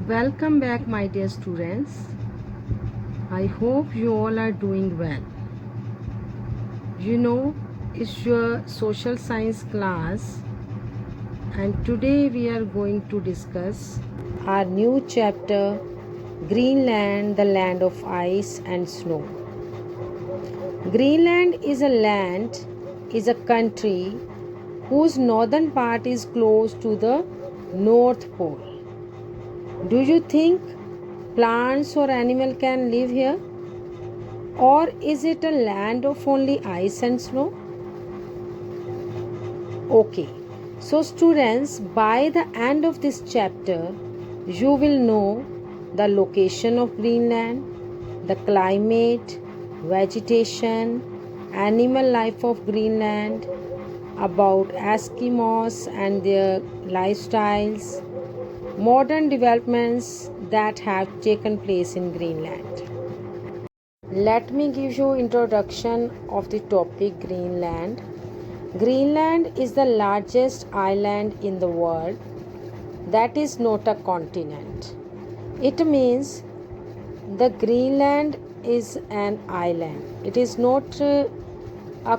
Welcome back, my dear students. I hope you all are doing well. It's your social science class, and today we are going to discuss our new chapter, Greenland, the land of ice and snow. Greenland is a country whose northern part is close to the North Pole. Do you think plants or animal can live here? Or is it a land of only ice and snow? Okay, so students, by the end of this chapter, you will know the location of Greenland, the climate, vegetation, animal life of Greenland, about Eskimos and their lifestyles, modern developments that have taken place in Greenland. Let me give you introduction of the topic Greenland. Greenland is the largest island in the world. That is not a continent. It means the Greenland is an island. It is not a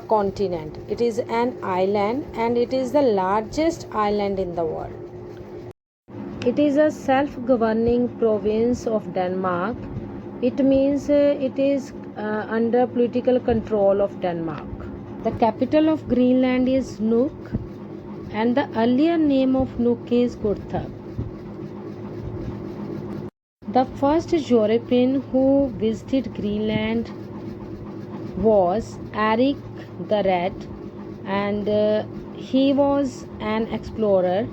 continent. It is an island and it is the largest island in the world. It is a self-governing province of Denmark. It means it is under political control of Denmark. The capital of Greenland is Nuuk, and the earlier name of Nuuk is Gurthag. The first European who visited Greenland was Erik the Red, and he was an explorer,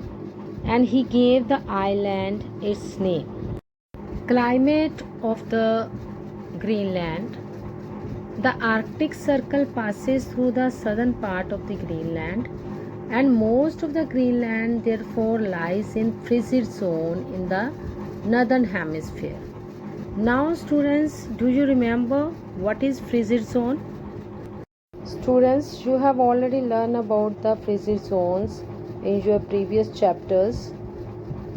and he gave the island its name. Climate of the Greenland. The Arctic Circle passes through the southern part of the Greenland, and most of the Greenland therefore lies in frigid zone in the northern hemisphere. Now students, do you remember what is frigid zone? Students, you have already learned about the frigid zones in your previous chapters.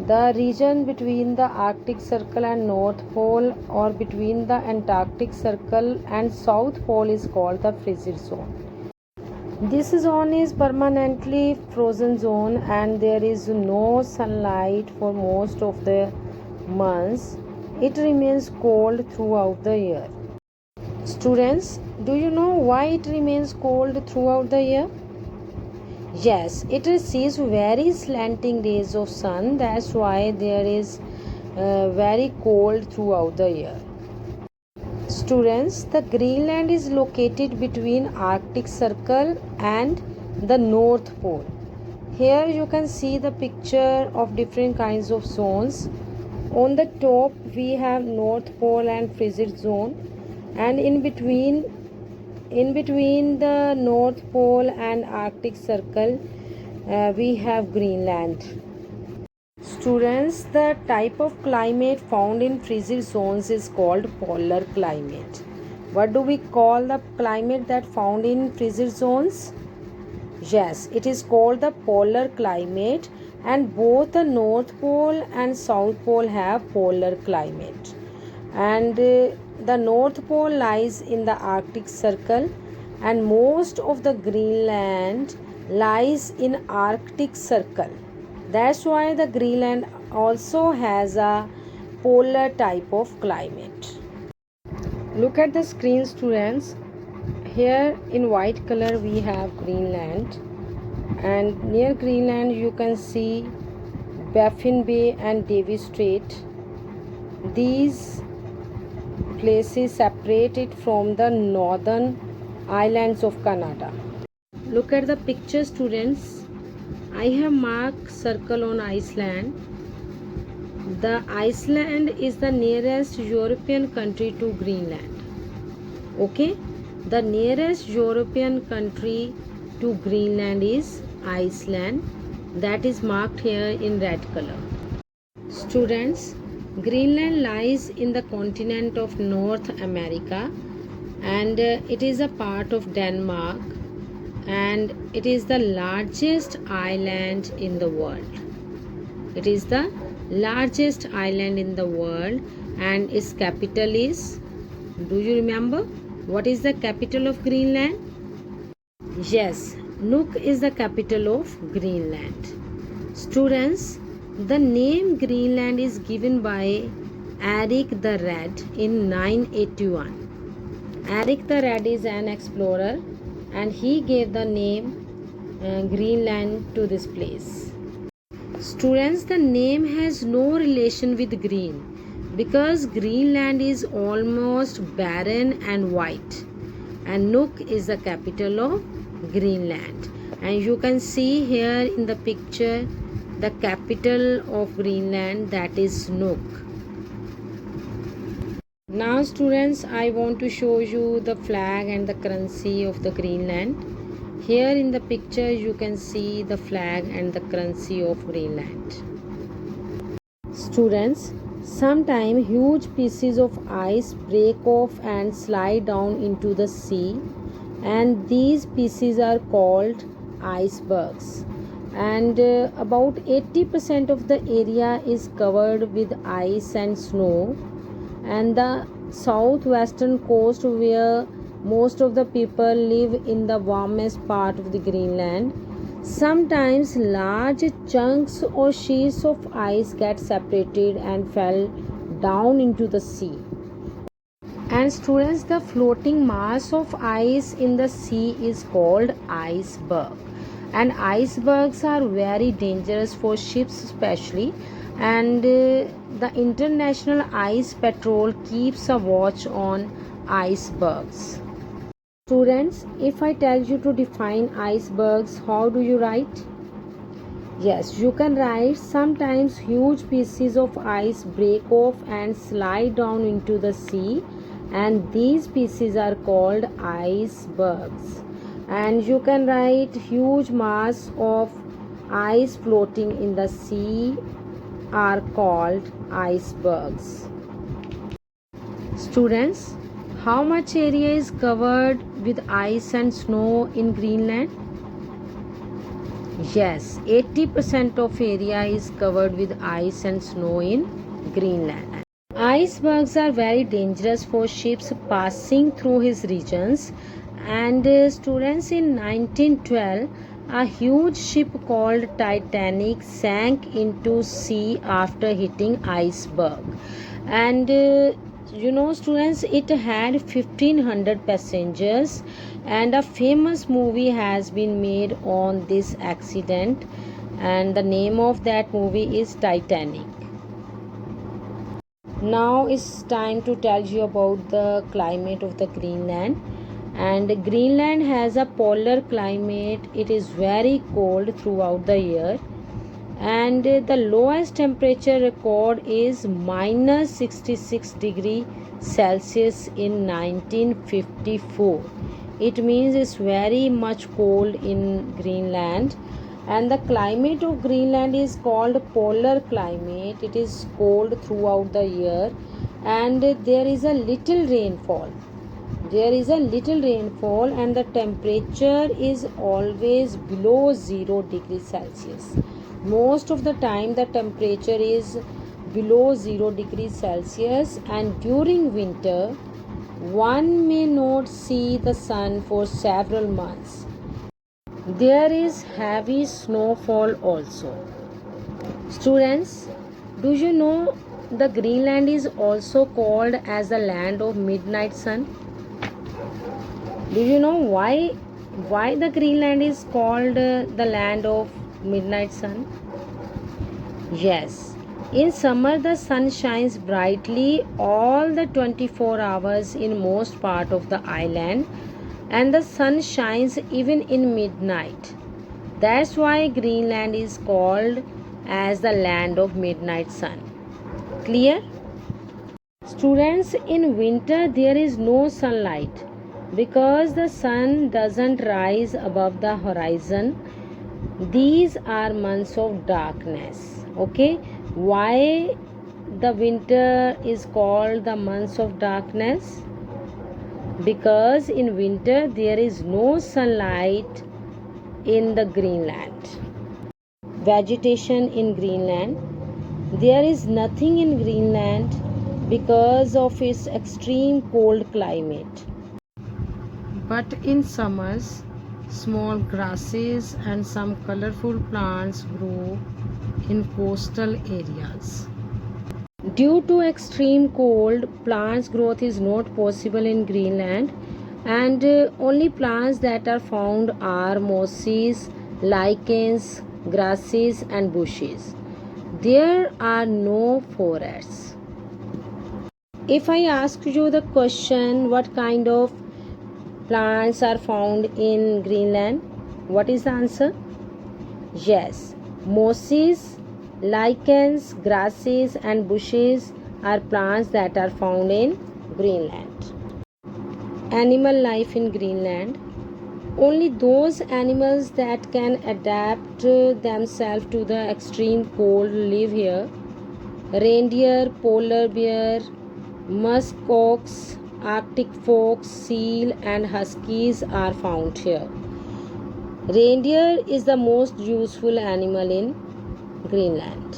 The region between the Arctic Circle and North Pole, or between the Antarctic Circle and South Pole, is called the frigid zone. This zone is permanently frozen zone and there is no sunlight for most of the months. It remains cold throughout the year. Students, do you know why it remains cold throughout the year? Yes, it receives very slanting rays of sun. That's why there is very cold throughout the year. Students, the Greenland is located between Arctic Circle and the North Pole. Here you can see the picture of different kinds of zones. On the top we have North Pole and frigid zone, and in between the North Pole and Arctic Circle we have Greenland. Students, the type of climate found in frigid zones is called polar climate. What do we call the climate that found in frigid zones? Yes, it is called the polar climate, and both the North Pole and South Pole have polar climate. And the North Pole lies in the Arctic Circle, and most of the Greenland lies in Arctic Circle. That's why the Greenland also has a polar type of climate. Look at the screen, students. Here in white color we have Greenland, and near Greenland you can see Baffin Bay and Davis Strait. These places separate it from the northern islands of Canada. Look at the picture, students. I have marked circle on Iceland. The Iceland is the nearest European country to Greenland. Okay, the nearest European country to Greenland is Iceland. That is marked here in red color. Students, Greenland lies in the continent of North America, and it is a part of Denmark, and it is the largest island in the world. It is the largest island in the world, and its capital is, do you remember what is the capital of Greenland? Yes, Nuuk is the capital of Greenland. Students, the name Greenland is given by Erik the Red in 981. Erik the Red is an explorer and he gave the name Greenland to this place. Students, the name has no relation with green because Greenland is almost barren and white, and Nuuk is the capital of Greenland. And you can see here in the picture the capital of Greenland, that is Nuuk. Now students, I want to show you the flag and the currency of the Greenland. Here in the picture you can see the flag and the currency of Greenland. Students, sometimes huge pieces of ice break off and slide down into the sea, and these pieces are called icebergs. And about 80% of the area is covered with ice and snow, and the southwestern coast where most of the people live in the warmest part of the Greenland. Sometimes large chunks or sheets of ice get separated and fell down into the sea. And students, the floating mass of ice in the sea is called iceberg. And icebergs are very dangerous for ships especially, and the International Ice Patrol keeps a watch on icebergs. Students, if I tell you to define icebergs, how do you write? Yes, you can write sometimes huge pieces of ice break off and slide down into the sea, and these pieces are called icebergs. And you can write huge mass of ice floating in the sea are called icebergs. Students, how much area is covered with ice and snow in Greenland? Yes, 80% of area is covered with ice and snow in Greenland. Icebergs are very dangerous for ships passing through his regions. And students, in 1912, a huge ship called Titanic sank into sea after hitting iceberg. And students, it had 1500 passengers, and a famous movie has been made on this accident, and the name of that movie is Titanic. Now it's time to tell you about the climate of the Greenland. And Greenland has a polar climate. It is very cold throughout the year, and the lowest temperature record is minus 66 degree Celsius in 1954. It means it's very much cold in Greenland. And the climate of Greenland is called polar climate. It is cold throughout the year, and there is a little rainfall. And the temperature is always below 0 degrees Celsius. Most of the time the temperature is below 0 degrees Celsius, and during winter one may not see the sun for several months. There is heavy snowfall also. Students, do you know the Greenland is also called as the land of midnight sun? Do you know why the Greenland is called the land of midnight sun? Yes, in summer the sun shines brightly all the 24 hours in most part of the island, and the sun shines even in midnight. That's why Greenland is called as the land of midnight sun. Clear? Students, in winter there is no sunlight because the sun doesn't rise above the horizon. These are months of darkness. Okay, why the winter is called the months of darkness? Because in winter there is no sunlight in the Greenland. Vegetation in Greenland. There is nothing in Greenland because of its extreme cold climate. But in summers, small grasses and some colorful plants grow in coastal areas. Due to extreme cold, plants growth is not possible in Greenland, and only plants that are found are mosses, lichens, grasses, and bushes. There are no forests. If I ask you the question, what kind of plants are found in Greenland, what is the answer? Yes, mosses, lichens, grasses, and bushes are plants that are found in Greenland. Animal life in Greenland. Only those animals that can adapt themselves to the extreme cold live here. Reindeer, polar bear, musk ox, Arctic fox, seal, and huskies are found here. Reindeer is the most useful animal in Greenland.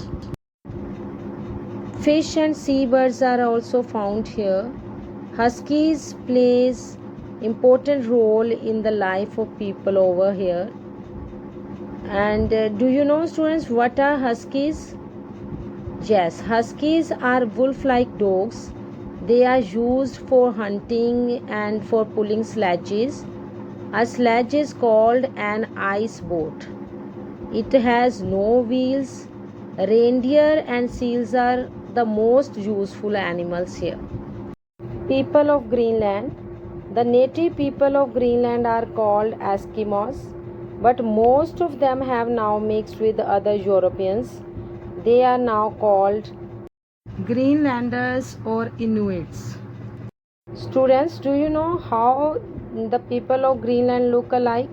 Fish and seabirds are also found here. Huskies plays important role in the life of people over here. And do you know, students, what are huskies? Yes, huskies are wolf-like dogs. They are used for hunting and for pulling sledges. A sledge is called an ice boat. It has no wheels. Reindeer and seals are the most useful animals here. People of Greenland. The native people of Greenland are called Eskimos, but most of them have now mixed with other Europeans. They are now called Greenlanders or Inuits. Students, do you know how the people of Greenland look alike?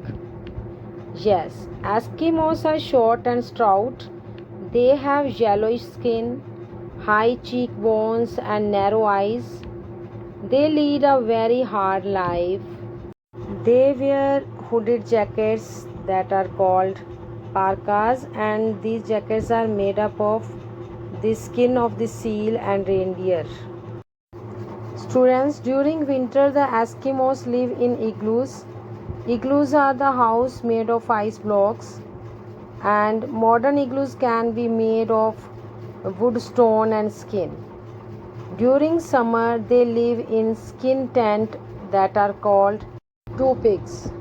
Yes, Eskimos are short and stout. They have yellowish skin, high cheekbones, and narrow eyes. They lead a very hard life. They wear hooded jackets that are called parkas, and these jackets are made up of the skin of the seal and reindeer. Students, during winter the Eskimos live in igloos. Igloos are the house made of ice blocks, and modern igloos can be made of wood, stone, and skin. During summer they live in skin tent that are called tupigs.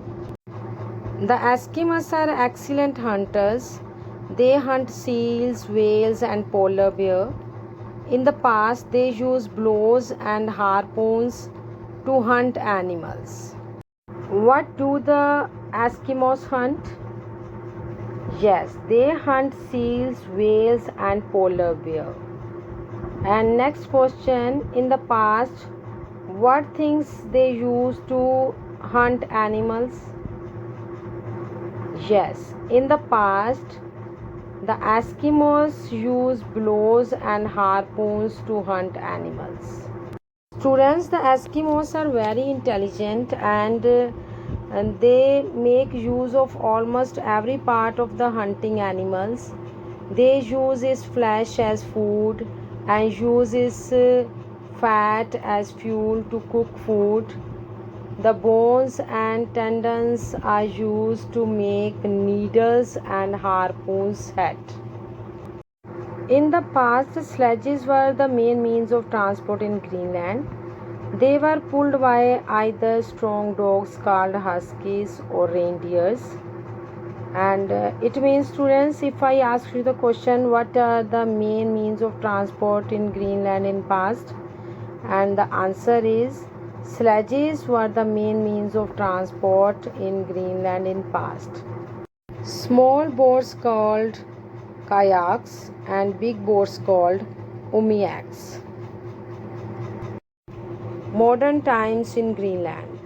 The Eskimos are excellent hunters. They hunt seals, whales, and polar bear. In the past, they used bows and harpoons to hunt animals. What do the Eskimos hunt? Yes, they hunt seals, whales, and polar bear. And next question, in the past, what things they used to hunt animals? Yes, in the past, the Eskimos used bows and harpoons to hunt animals. Students, the Eskimos are very intelligent, and they make use of almost every part of the hunting animals. They use its flesh as food and use its fat as fuel to cook food. The bones and tendons are used to make needles and harpoons set. In the past, sledges were the main means of transport in Greenland. They were pulled by either strong dogs called huskies or reindeers. And it means, students, if I ask you the question, what are the main means of transport in Greenland in past? And the answer is sledges were the main means of transport in Greenland in past. Small boats called kayaks and big boats called umiaks. Modern times in Greenland.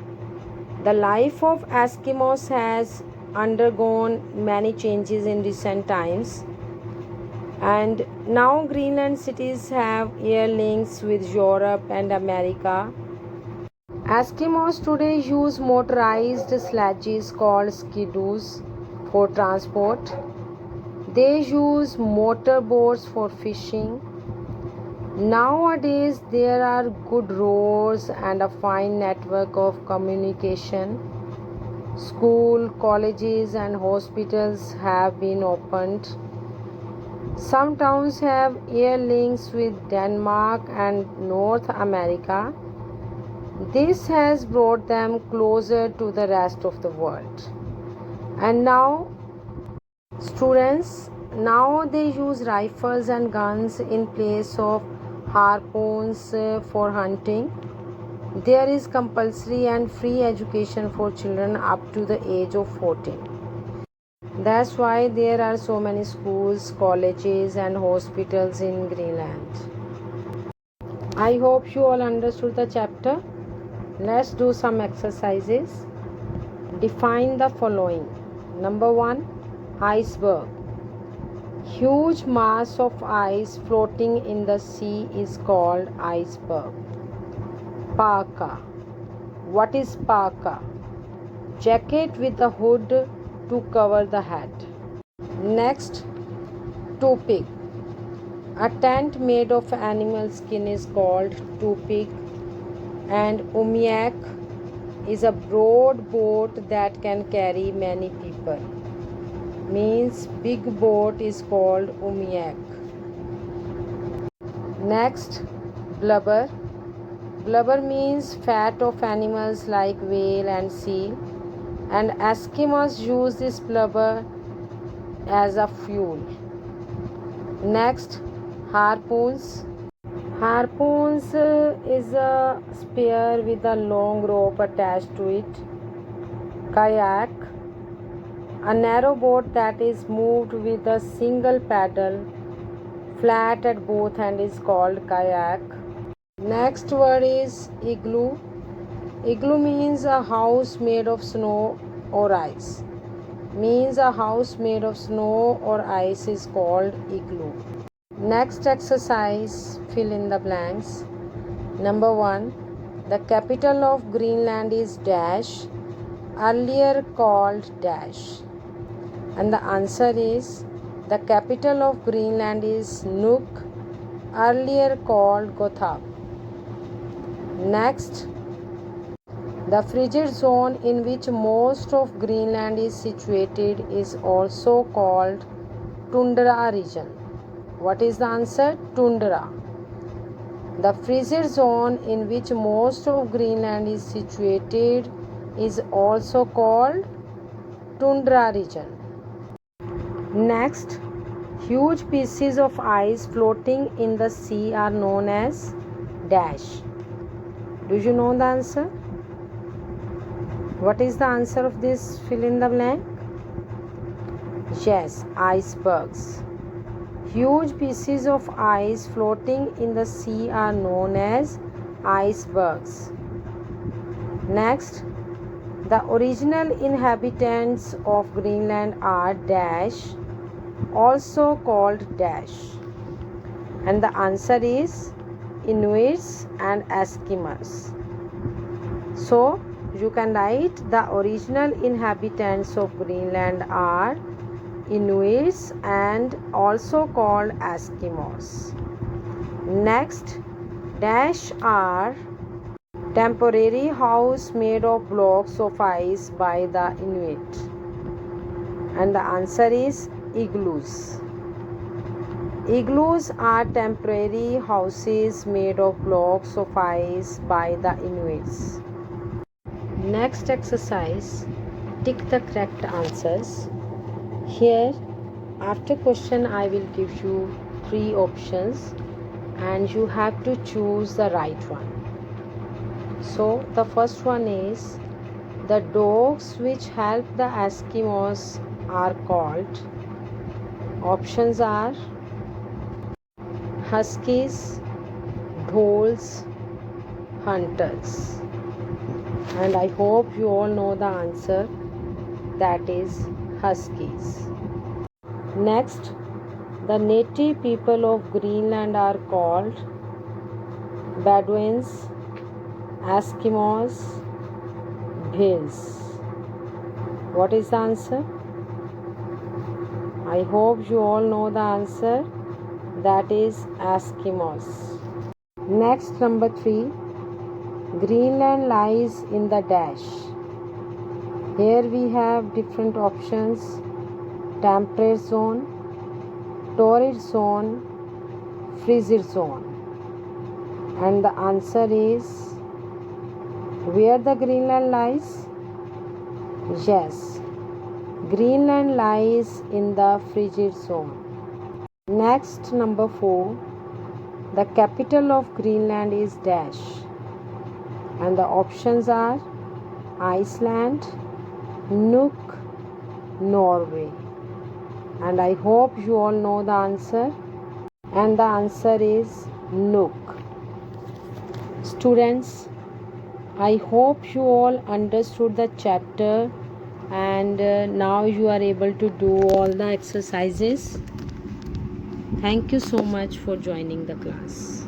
The life of Eskimos has undergone many changes in recent times, and now Greenland cities have air links with Europe and America. Eskimos today use motorized sledges called skidoos for transport. They use motorboats for fishing. Nowadays, there are good roads and a fine network of communication. School, colleges, and hospitals have been opened. Some towns have air links with Denmark and North America. This has brought them closer to the rest of the world. And now, students, now they use rifles and guns in place of harpoons for hunting. There is compulsory and free education for children up to the age of 14. That's why there are so many schools, colleges, and hospitals in Greenland. I hope you all understood the chapter. Let's do some exercises. Define the following. Number 1, iceberg. Huge mass of ice floating in the sea is called iceberg. Parka. What is parka? Jacket with a hood to cover the head. Next, tupig. A tent made of animal skin is called tupig, and umiak is a broad boat that can carry many people. Means big boat is called umiak. Next, blubber. Blubber means fat of animals like whale and seal, and Eskimos use this blubber as a fuel. Next, harpoons. Harpoons is a spear with a long rope attached to it. Kayak. A narrow boat that is moved with a single paddle, flat at both ends, is called kayak. Next word is igloo. Igloo means a house made of snow or ice. Means a house made of snow or ice is called igloo. Next exercise, fill in the blanks. Number 1, the capital of Greenland is dash, earlier called dash. And the answer is the capital of Greenland is Nuuk, earlier called Gotha. Next, the frigid zone in which most of Greenland is situated is also called tundra region. What is the answer? Tundra. The frigid zone in which most of Greenland is situated is also called tundra region. Next, huge pieces of ice floating in the sea are known as dash. Do you know the answer? What is the answer of this fill in the blank? Yes, icebergs. Huge pieces of ice floating in the sea are known as icebergs. Next, the original inhabitants of Greenland are dash, also called dash. And the answer is Inuits and Eskimos. So, you can write the original inhabitants of Greenland are Inuits and also called Eskimos. Next, dash are temporary house made of blocks of ice by the Inuit. And the answer is igloos. Igloos are temporary houses made of blocks of ice by the Inuits. Next exercise, tick the correct answers. Here, after question, I will give you 3 options and you have to choose the right one. So, the first one is the dogs which help the Eskimos are called. Options are huskies, dholes, hunters. And I hope you all know the answer, that is huskies. Next, the native people of Greenland are called Bedouins, Eskimos, Bhils. What is the answer? I hope you all know the answer. That is Eskimos. Next, number 3. Greenland lies in the dash. Here we have different options: temperate zone, torrid zone, frigid zone. And the answer is, where the Greenland lies? Yes, Greenland lies in the frigid zone. Next, number 4. The capital of Greenland is dash. And the options are Iceland, Nuuk, Norway. And I hope you all know the answer. And the answer is Nuuk. Students, I hope you all understood the chapter, and now you are able to do all the exercises. Thank you so much for joining the class.